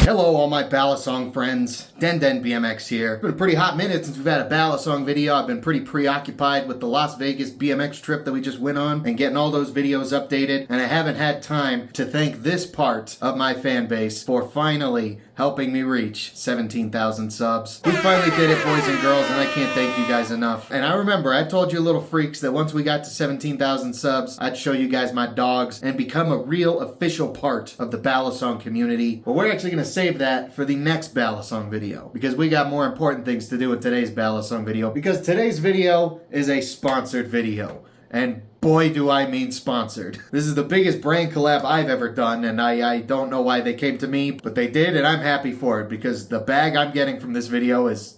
Hello all my Balisong friends, DenDenBMX here. It's been a pretty hot minute since we've had a Balisong video. I've been pretty preoccupied with the Las Vegas BMX trip that we just went on and getting all those videos updated, and I haven't had time to thank this part of my fan base for finally helping me reach 17,000 subs. We finally did it, boys and girls, and I can't thank you guys enough. And I remember I told you little freaks that once we got to 17,000 subs, I'd show you guys my dogs and become a real official part of the Balisong community. But we're actually going to save that for the next Balisong video because we got more important things to do in today's Balisong video, because today's video is a sponsored video. And boy, do I mean sponsored. This is the biggest brand collab I've ever done, and I don't know why they came to me, but they did, and I'm happy for it because the bag I'm getting from this video is...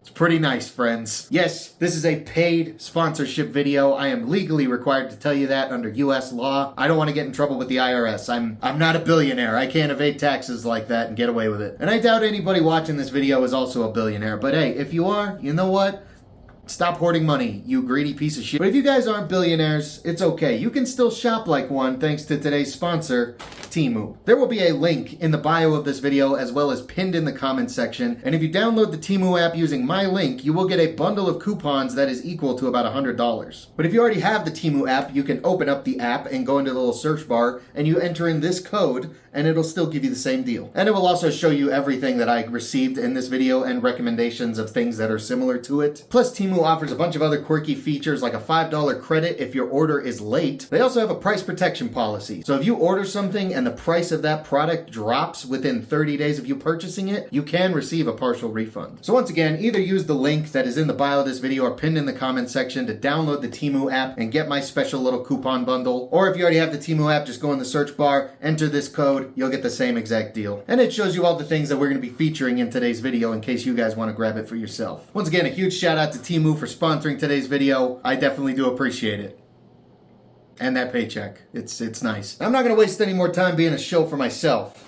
it's pretty nice, friends. Yes, this is a paid sponsorship video. I am legally required to tell you that under US law. I don't want to get in trouble with the IRS. I'm not a billionaire. I can't evade taxes like that and get away with it. And I doubt anybody watching this video is also a billionaire. But hey, if you are, you know what? Stop hoarding money, you greedy piece of shit. But if you guys aren't billionaires, it's okay. You can still shop like one thanks to today's sponsor, Temu. There will be a link in the bio of this video as well as pinned in the comment section. And if you download the Temu app using my link, you will get a bundle of coupons that is equal to about $100. But if you already have the Temu app, you can open up the app and go into the little search bar and you enter in this code and it'll still give you the same deal. And it will also show you everything that I received in this video and recommendations of things that are similar to it. Plus, Temu offers a bunch of other quirky features like a $5 credit if your order is late. They also have a price protection policy. So if you order something and the price of that product drops within 30 days of you purchasing it, you can receive a partial refund. So once again, either use the link that is in the bio of this video or pinned in the comment section to download the Temu app and get my special little coupon bundle. Or if you already have the Temu app, just go in the search bar, enter this code, you'll get the same exact deal. And it shows you all the things that we're going to be featuring in today's video in case you guys want to grab it for yourself. Once again, a huge shout out to Temu for sponsoring today's video. I definitely do appreciate it. And that paycheck. It's nice. I'm not going to waste any more time being a show for myself.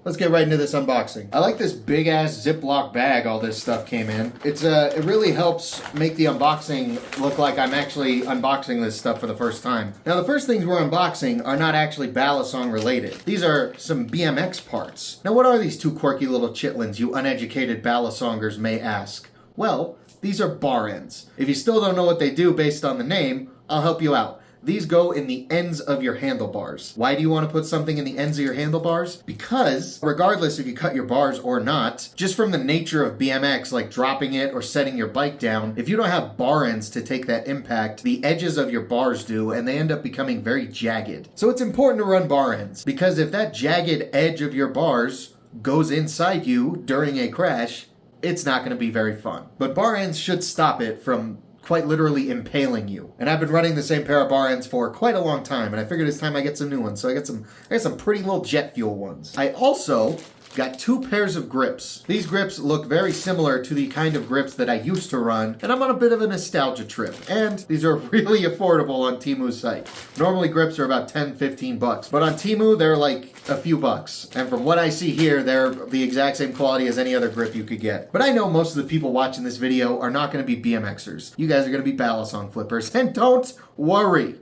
Let's get right into this unboxing. I like this big ass Ziploc bag all this stuff came in. It really helps make the unboxing look like I'm actually unboxing this stuff for the first time. Now the first things we're unboxing are not actually Balisong related. These are some BMX parts. Now what are these two quirky little chitlins, you uneducated Balisongers may ask? Well, these are bar ends. If you still don't know what they do based on the name, I'll help you out. These go in the ends of your handlebars. Why do you want to put something in the ends of your handlebars? Because regardless if you cut your bars or not, just from the nature of BMX, like dropping it or setting your bike down, if you don't have bar ends to take that impact, the edges of your bars do, and they end up becoming very jagged. So it's important to run bar ends, because if that jagged edge of your bars goes inside you during a crash, it's not going to be very fun. But bar ends should stop it from quite literally impaling you. And I've been running the same pair of bar ends for quite a long time, and I figured it's time I get some new ones. So I got some pretty little jet fuel ones. I also got two pairs of grips. These grips look very similar to the kind of grips that I used to run, and I'm on a bit of a nostalgia trip. And these are really affordable on Temu's site. Normally grips are about 10, 15 bucks, but on Temu they're like a few bucks. And from what I see here, they're the exact same quality as any other grip you could get. But I know most of the people watching this video are not going to be BMXers. You guys are going to be Balisong flippers, and don't worry.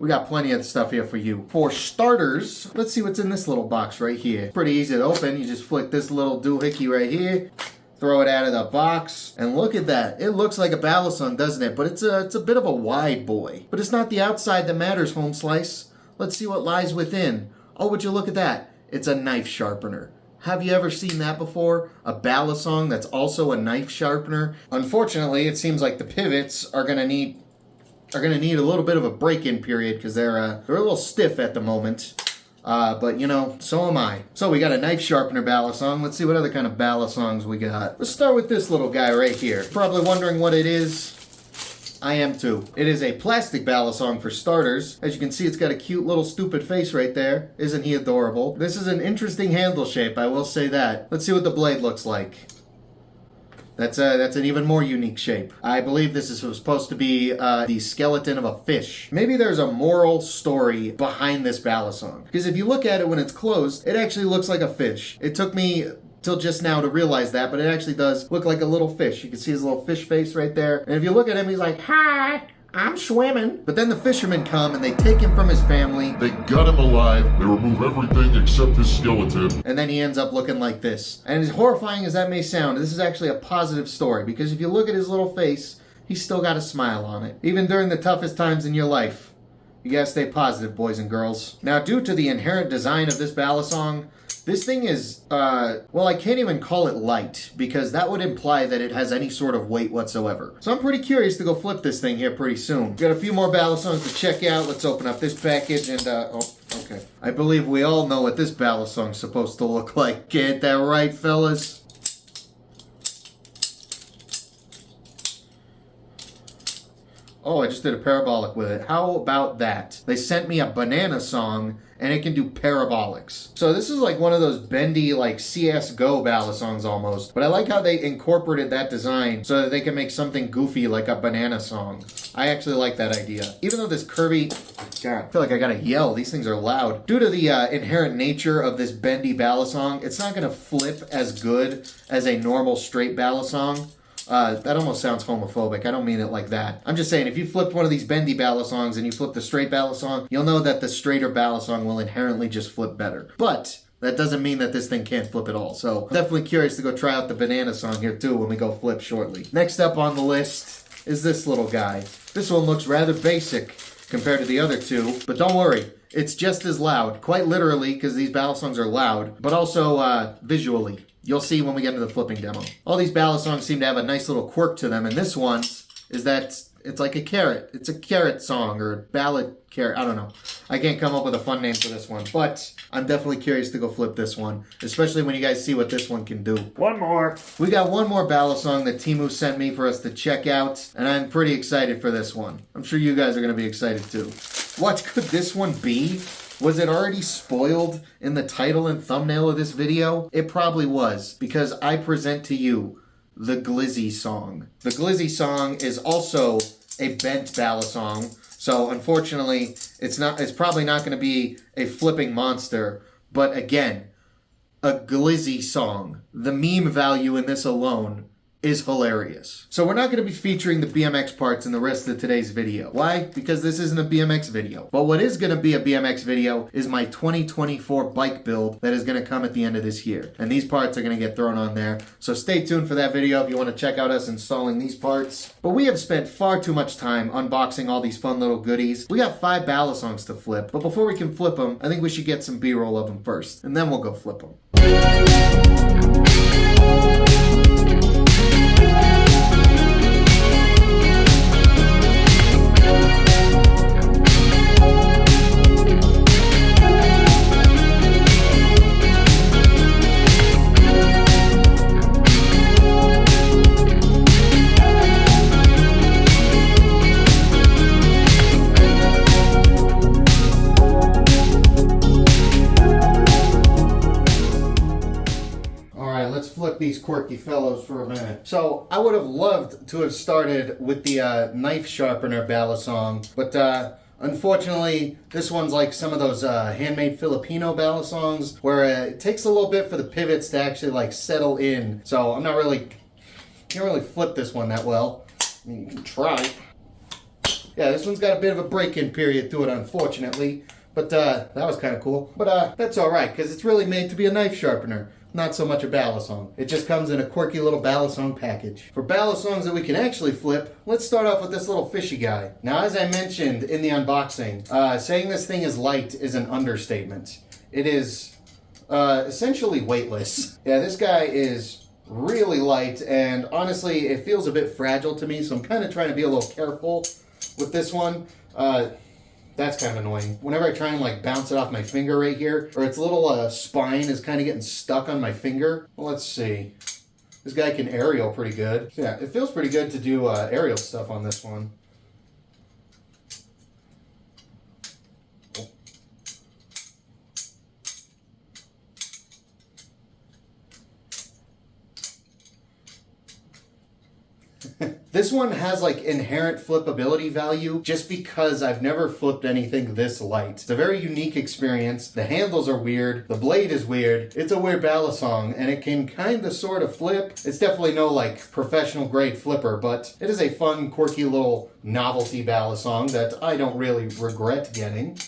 We got plenty of stuff here for you. For starters, let's see what's in this little box right here. It's pretty easy to open. You just flick this little doohickey right here, throw it out of the box, and look at that. It looks like a Balisong, doesn't it? But it's a bit of a wide boy. But it's not the outside that matters, home slice. Let's see what lies within. Oh, would you look at that? It's a knife sharpener. Have you ever seen that before? A Balisong that's also a knife sharpener? Unfortunately, it seems like the pivots are gonna need a little bit of a break-in period because they're a little stiff at the moment. But you know, so am I. So we got a knife sharpener Balisong. Let's see what other kind of Balisongs we got. Let's start with this little guy right here. Probably wondering what it is. I am too. It is a plastic Balisong for starters. As you can see, it's got a cute little stupid face right there. Isn't he adorable? This is an interesting handle shape, I will say that. Let's see what the blade looks like. That's an even more unique shape. I believe this is supposed to be the skeleton of a fish. Maybe there's a moral story behind this Balisong. Because if you look at it when it's closed, it actually looks like a fish. It took me till just now to realize that, but it actually does look like a little fish. You can see his little fish face right there. And if you look at him, he's like, hi, I'm swimming. But then the fishermen come and they take him from his family. They gut him alive, they remove everything except his skeleton. And then he ends up looking like this. And as horrifying as that may sound, this is actually a positive story, because if you look at his little face, he's still got a smile on it. Even during the toughest times in your life, you gotta stay positive, boys and girls. Now, due to the inherent design of this balisong, this thing is, well, I can't even call it light, because that would imply that it has any sort of weight whatsoever. So I'm pretty curious to go flip this thing here pretty soon. Got a few more balisongs to check out. Let's open up this package and, oh, okay. I believe we all know what this balisong's supposed to look like. Get that right, fellas? Oh, I just did a parabolic with it. How about that? They sent me a banana song, and it can do parabolics. So this is like one of those bendy, like CSGO balisongs almost. But I like how they incorporated that design so that they can make something goofy like a banana song. I actually like that idea. Even though this curvy... God, I feel like I gotta yell. These things are loud. Due to the inherent nature of this bendy balisong, it's not gonna flip as good as a normal straight balisong. That almost sounds homophobic. I don't mean it like that. I'm just saying, if you flipped one of these bendy balisongs and you flip the straight balisong, you'll know that the straighter balisong will inherently just flip better. But that doesn't mean that this thing can't flip at all. So definitely curious to go try out the banana song here too when we go flip shortly. Next up on the list is this little guy. This one looks rather basic compared to the other two, but don't worry. It's just as loud, quite literally, because these balisongs are loud, but also visually. You'll see when we get into the flipping demo. All these balisongs seem to have a nice little quirk to them, and this one is that it's like a carrot. It's a carrot song, or a ballad carrot. I don't know. I can't come up with a fun name for this one, but I'm definitely curious to go flip this one, especially when you guys see what this one can do. One more. We got one more balisong that Temu sent me for us to check out, and I'm pretty excited for this one. I'm sure you guys are going to be excited too. What could this one be? Was it already spoiled in the title and thumbnail of this video? It probably was, because I present to you the Glizzy song. The Glizzy song is also a bent balisong, so unfortunately, it's probably not going to be a flipping monster, but again, a Glizzy song. The meme value in this alone is hilarious. So we're not going to be featuring the BMX parts in the rest of today's video. Why? Because this isn't a BMX video. But what is going to be a BMX video is my 2024 bike build that is going to come at the end of this year. And these parts are going to get thrown on there. So stay tuned for that video if you want to check out us installing these parts. But we have spent far too much time unboxing all these fun little goodies. We got 5 balisongs to flip. But before we can flip them, I think we should get some B-roll of them first. And then we'll go flip them. These quirky fellows for a minute. So I would have loved to have started with the knife sharpener balisong, but unfortunately this one's like some of those handmade Filipino balisongs where it takes a little bit for the pivots to actually like settle in. So I'm not really, can't really flip this one that well. I mean, you can try. Yeah, this one's got a bit of a break-in period to it, unfortunately. But that was kind of cool. But that's all right, because it's really made to be a knife sharpener. Not so much a balisong. It just comes in a quirky little balisong package. For balisongs that we can actually flip, let's start off with this little fishy guy. Now, as I mentioned in the unboxing, saying this thing is light is an understatement. It is essentially weightless. Yeah, this guy is really light, and honestly, it feels a bit fragile to me, so I'm kind of trying to be a little careful with this one. That's kind of annoying. Whenever I try and like bounce it off my finger right here, or its little spine is kind of getting stuck on my finger. Well, let's see. This guy can aerial pretty good. So, yeah, it feels pretty good to do aerial stuff on this one. This one has like inherent flippability value just because I've never flipped anything this light. It's a very unique experience. The handles are weird. The blade is weird. It's a weird balisong and it can kind of sort of flip. It's definitely no like professional grade flipper, but it is a fun, quirky little novelty balisong that I don't really regret getting.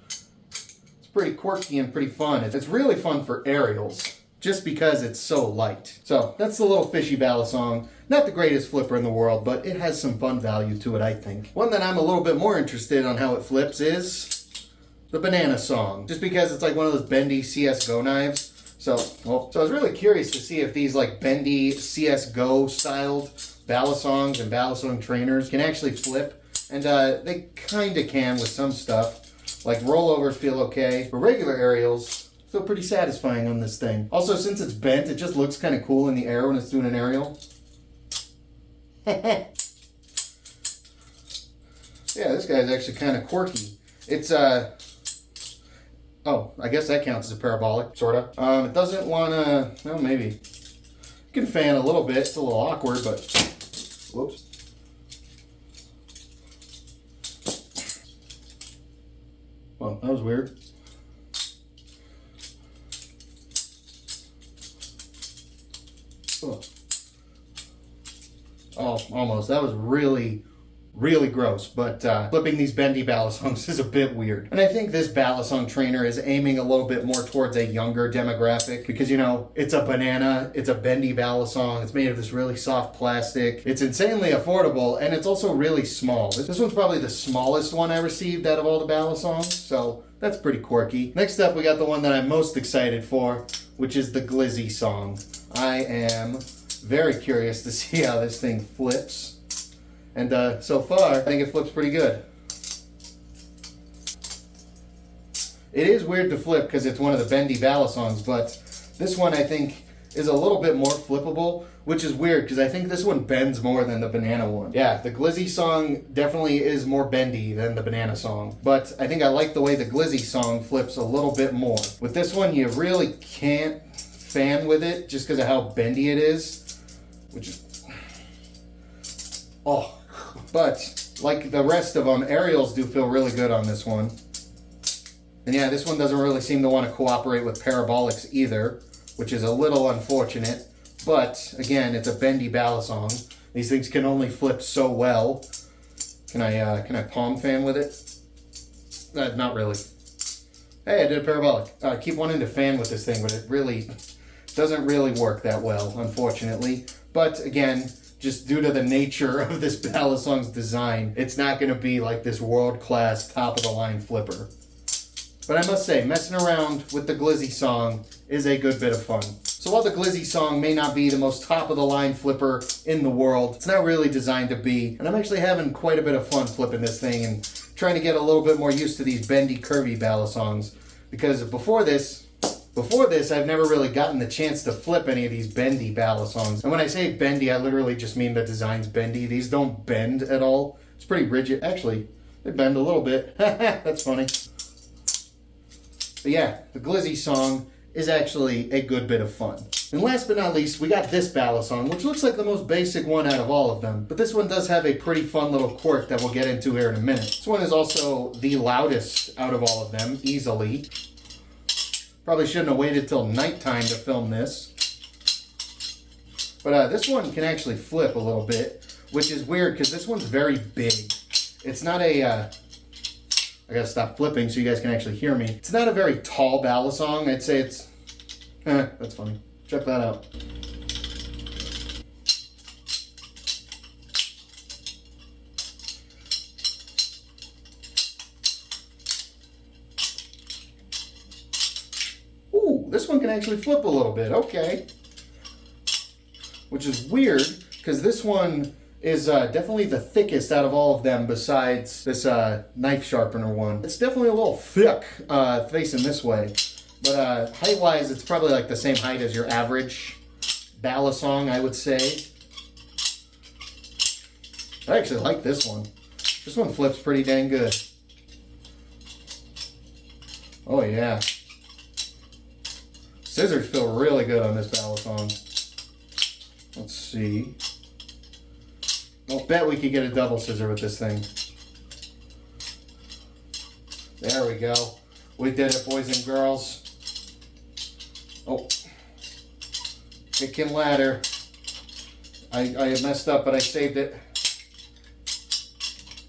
It's pretty quirky and pretty fun. It's really fun for aerials just because it's so light. So that's the little fishy balisong. Not the greatest flipper in the world, but it has some fun value to it, I think. One that I'm a little bit more interested on how it flips is the banana song. Just because it's like one of those bendy CSGO knives. So I was really curious to see if these like bendy CSGO styled balisongs and balisong trainers can actually flip. And they kind of can with some stuff. Like rollovers feel okay, but regular aerials feel pretty satisfying on this thing. Also, since it's bent, it just looks kind of cool in the air when it's doing an aerial. Yeah, this guy's actually kind of quirky. It's oh, I guess that counts as a parabolic, sorta. It doesn't wanna, well, maybe. You can fan a little bit, it's a little awkward, but, whoops. Well, that was weird. Oh. Oh, almost. That was really gross. But flipping these bendy balisongs is a bit weird. And I think this balisong trainer is aiming a little bit more towards a younger demographic because, you know, it's a banana, it's a bendy balisong, it's made of this really soft plastic, it's insanely affordable, and it's also really small. This one's probably the smallest one I received out of all the balisongs, so that's pretty quirky. Next up, we got the one that I'm most excited for, which is the glizzy song. I am very curious to see how this thing flips. And so far, I think it flips pretty good. It is weird to flip because it's one of the bendy balisongs, but this one I think is a little bit more flippable, which is weird because I think this one bends more than the banana one. Yeah, the glizzy song definitely is more bendy than the banana song, but I think I like the way the glizzy song flips a little bit more. With this one, you really can't fan with it just because of how bendy it is. Which is, oh, but like the rest of them, aerials do feel really good on this one. And yeah, this one doesn't really seem to want to cooperate with parabolics either, which is a little unfortunate. But again, it's a bendy balisong. These things can only flip so well. Can I palm fan with it? Not really. Hey, I did a parabolic. I keep wanting to fan with this thing, but it really doesn't really work that well, unfortunately. But again, just due to the nature of this balisong's design, it's not going to be like this world-class, top-of-the-line flipper. But I must say, messing around with the glizzy song is a good bit of fun. So while the glizzy song may not be the most top-of-the-line flipper in the world, it's not really designed to be. And I'm actually having quite a bit of fun flipping this thing and trying to get a little bit more used to these bendy, curvy balisongs. Because before this, I've never really gotten the chance to flip any of these bendy balisongs. And when I say bendy, I literally just mean the design's bendy. These don't bend at all. It's pretty rigid. Actually, they bend a little bit. That's funny. But yeah, the glizzy song is actually a good bit of fun. And last but not least, we got this balisong, which looks like the most basic one out of all of them. But this one does have a pretty fun little quirk that we'll get into here in a minute. This one is also the loudest out of all of them, easily. Probably shouldn't have waited till nighttime to film this. But this one can actually flip a little bit, which is weird because this one's very big. It's not a, I gotta stop flipping so you guys can actually hear me. It's not a very tall balisong. I'd say it's, that's funny. Check that out. This one can actually flip a little bit, okay. Which is weird, because this one is definitely the thickest out of all of them besides this knife sharpener one. It's definitely a little thick facing this way, but height-wise, it's probably like the same height as your average balisong, I would say. I actually like this one. This one flips pretty dang good. Oh yeah. Scissors feel really good on this balisong. Let's see. I'll bet we could get a double scissor with this thing. There we go. We did it, boys and girls. Oh. Chicken ladder. I messed up, but I saved it.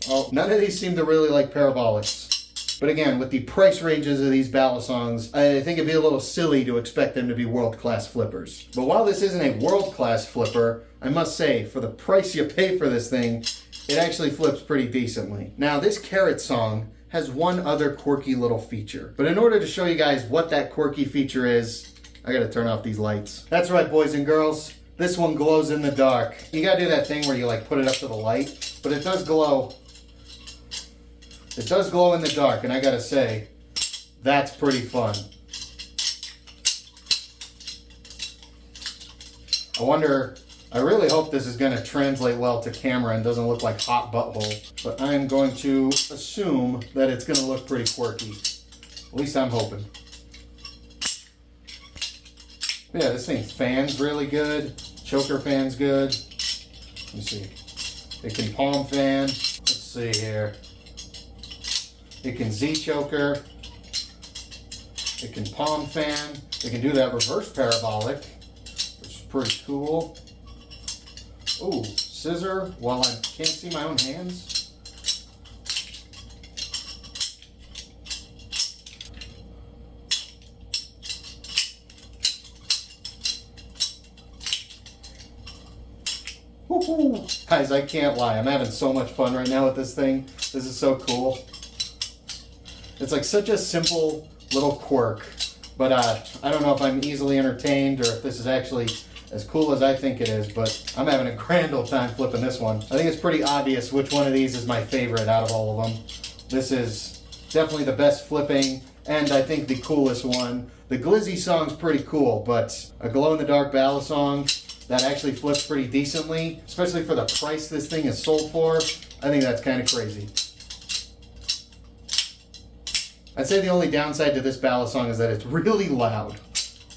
Oh, none of these seem to really like parabolics. But again, with the price ranges of these balisongs, I think it'd be a little silly to expect them to be world-class flippers. But while this isn't a world-class flipper, I must say, for the price you pay for this thing, it actually flips pretty decently. Now, this carrot song has one other quirky little feature. But in order to show you guys what that quirky feature is, I gotta turn off these lights. That's right, boys and girls. This one glows in the dark. You gotta do that thing where you like put it up to the light, but it does glow. It does glow in the dark, and I gotta say, that's pretty fun. I really hope this is gonna translate well to camera and doesn't look like hot butthole, but I'm going to assume that it's gonna look pretty quirky. At least I'm hoping. Yeah, this thing fans really good. Choker fans good. Let me see. It can palm fan. Let's see here. It can Z choker. It can palm fan. It can do that reverse parabolic, which is pretty cool. Ooh, scissor while I can't see my own hands. Woo-hoo. Guys, I can't lie. I'm having so much fun right now with this thing. This is so cool. It's like such a simple little quirk, but I don't know if I'm easily entertained or if this is actually as cool as I think it is, but I'm having a grand old time flipping this one. I think it's pretty obvious which one of these is my favorite out of all of them. This is definitely the best flipping, and I think the coolest one. The glizzy song's pretty cool, but a glow-in-the-dark balisong that actually flips pretty decently, especially for the price this thing is sold for, I think that's kind of crazy. I'd say the only downside to this balisong is that it's really loud,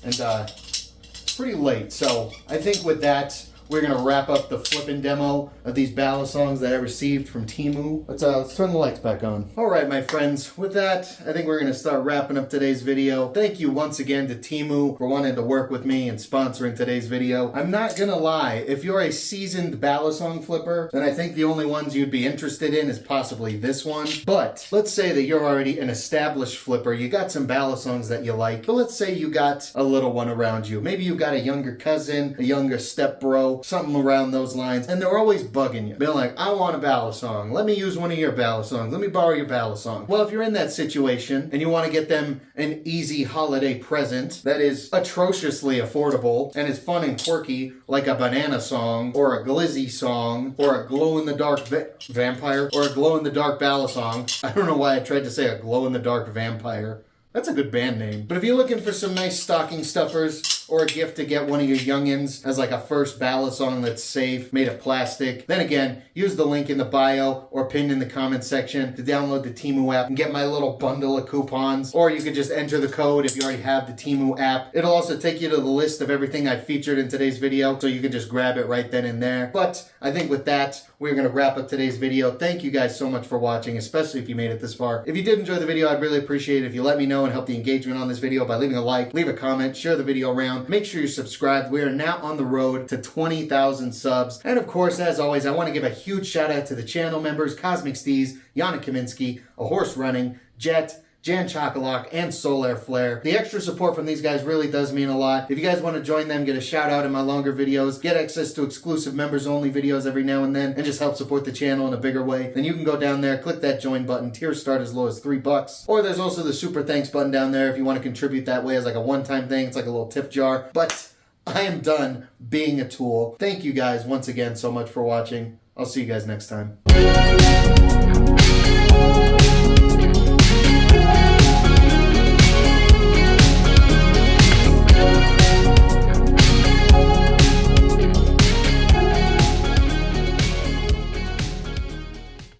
and it's pretty late. So I think with that, we're gonna wrap up the flipping demo of these balisongs that I received from Temu. Let's turn the lights back on. All right, my friends, with that, I think we're gonna start wrapping up today's video. Thank you once again to Temu for wanting to work with me and sponsoring today's video. I'm not gonna lie, if you're a seasoned balisong flipper, then I think the only ones you'd be interested in is possibly this one. But let's say that you're already an established flipper, you got some balisongs that you like, but let's say you got a little one around you. Maybe you've got a younger cousin, a younger stepbro, something around those lines, and they're always bugging you. Being like, I want a balisong. Let me use one of your balisongs. Let me borrow your balisong. Well, if you're in that situation and you want to get them an easy holiday present that is atrociously affordable and is fun and quirky, like a banana song or a glizzy song or a glow-in-the-dark vampire or a glow-in-the-dark balisong. I don't know why I tried to say a glow-in-the-dark vampire. That's a good band name. But if you're looking for some nice stocking stuffers or a gift to get one of your youngins as like a first balisong that's safe, made of plastic, then again, use the link in the bio or pinned in the comment section to download the Temu app and get my little bundle of coupons. Or you could just enter the code if you already have the Temu app. It'll also take you to the list of everything I featured in today's video, so you can just grab it right then and there. But I think with that, we're going to wrap up today's video. Thank you guys so much for watching, especially if you made it this far. If you did enjoy the video, I'd really appreciate it if you let me know and help the engagement on this video by leaving a like, leave a comment, share the video around. Make sure you're subscribed. We are now on the road to 20,000 subs. And of course, as always, I want to give a huge shout out to the channel members, Cosmic Steez, Yana Kaminsky, A Horse Running, Jet, Jan Chocolate, and Solar Flare. The extra support from these guys really does mean a lot. If you guys want to join them, get a shout out in my longer videos, get access to exclusive members only videos every now and then, and just help support the channel in a bigger way, then you can go down there, click that join button. Tiers start as low as $3. Or there's also the super thanks button down there if you want to contribute that way as like a one-time thing. It's like a little tip jar. But I am done being a tool. Thank you guys once again so much for watching. I'll see you guys next time.